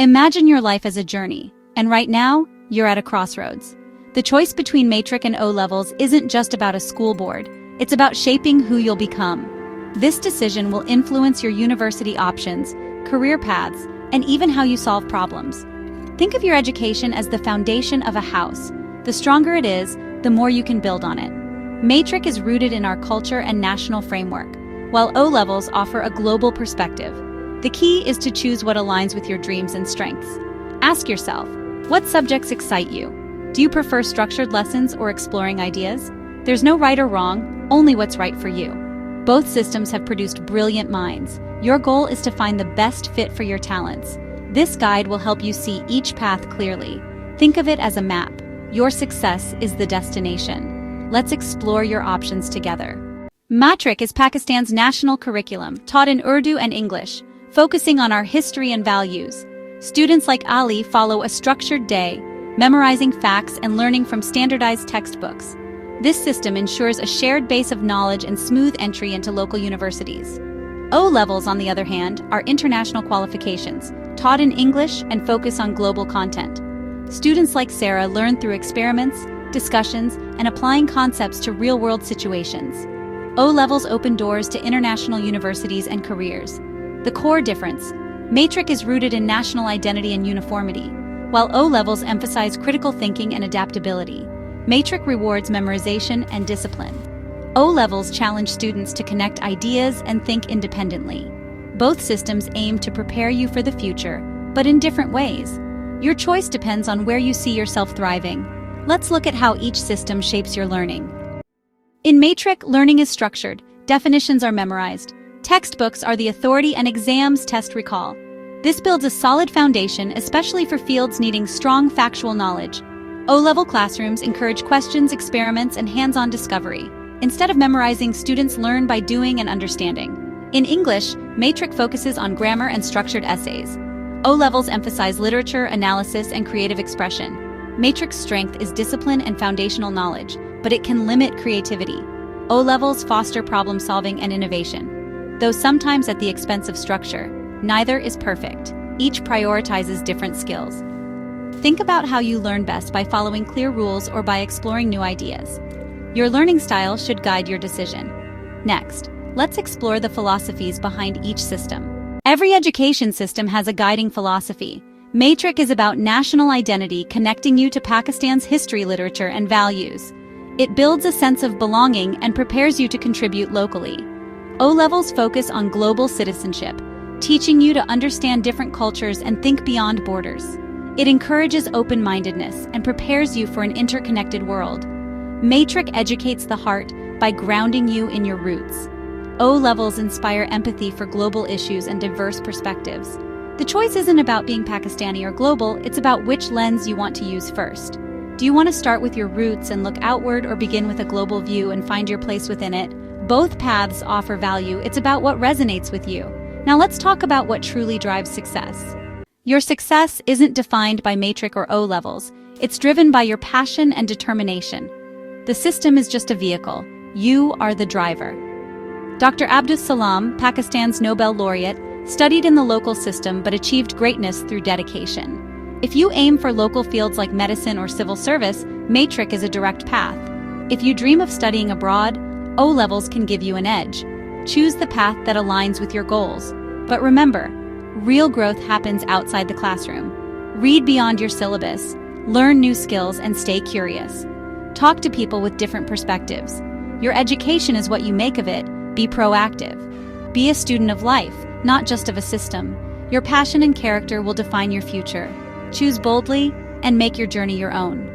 Imagine your life as a journey, and right now, you're at a crossroads. The choice between Matric and O levels isn't just about a school board, it's about shaping who you'll become. This decision will influence your university options, career paths, and even how you solve problems. Think of your education as the foundation of a house. The stronger it is, the more you can build on it. Matric is rooted in our culture and national framework, while O levels offer a global perspective. The key is to choose what aligns with your dreams and strengths. Ask yourself, what subjects excite you? Do you prefer structured lessons or exploring ideas? There's no right or wrong, only what's right for you. Both systems have produced brilliant minds. Your goal is to find the best fit for your talents. This guide will help you see each path clearly. Think of it as a map. Your success is the destination. Let's explore your options together. Matric is Pakistan's national curriculum, taught in Urdu and English, focusing on our history and values. Students like Ali follow a structured day, memorizing facts and learning from standardized textbooks. This system ensures a shared base of knowledge and smooth entry into local universities. O levels, on the other hand, are international qualifications, taught in English and focus on global content. Students like Sarah learn through experiments, discussions, and applying concepts to real-world situations. O levels open doors to international universities and careers. The core difference: Matric is rooted in national identity and uniformity, while O levels emphasize critical thinking and adaptability. Matric rewards memorization and discipline. O levels challenge students to connect ideas and think independently. Both systems aim to prepare you for the future, but in different ways. Your choice depends on where you see yourself thriving. Let's look at how each system shapes your learning. In Matric, learning is structured, definitions are memorized, textbooks are the authority, and exams test recall. This builds a solid foundation, especially for fields needing strong factual knowledge. O-level classrooms encourage questions, experiments, and hands-on discovery. Instead of memorizing, students learn by doing and understanding. In English, Matric focuses on grammar and structured essays. O-levels emphasize literature, analysis, and creative expression. Matric's strength is discipline and foundational knowledge, but it can limit creativity. O-levels foster problem-solving and innovation. Though sometimes at the expense of structure, neither is perfect. Each prioritizes different skills. Think about how you learn best by following clear rules or by exploring new ideas. Your learning style should guide your decision. Next, let's explore the philosophies behind each system. Every education system has a guiding philosophy. Matric is about national identity, connecting you to Pakistan's history, literature, and values. It builds a sense of belonging and prepares you to contribute locally. O levels focus on global citizenship, teaching you to understand different cultures and think beyond borders. It encourages open-mindedness and prepares you for an interconnected world. Matric educates the heart by grounding you in your roots. O levels inspire empathy for global issues and diverse perspectives. The choice isn't about being Pakistani or global, it's about which lens you want to use first. Do you want to start with your roots and look outward, or begin with a global view and find your place within it? Both paths offer value. It's about what resonates with you. Now let's talk about what truly drives success. Your success isn't defined by Matric or O levels. It's driven by your passion and determination. The system is just a vehicle. You are the driver. Dr. Abdus Salam, Pakistan's Nobel laureate, studied in the local system but achieved greatness through dedication. If you aim for local fields like medicine or civil service, Matric is a direct path. If you dream of studying abroad, O levels can give you an edge. Choose the path that aligns with your goals. But remember, real growth happens outside the classroom. Read beyond your syllabus, learn new skills, and stay curious. Talk to people with different perspectives. Your education is what you make of it. Be proactive. Be a student of life, not just of a system. Your passion and character will define your future. Choose boldly and make your journey your own.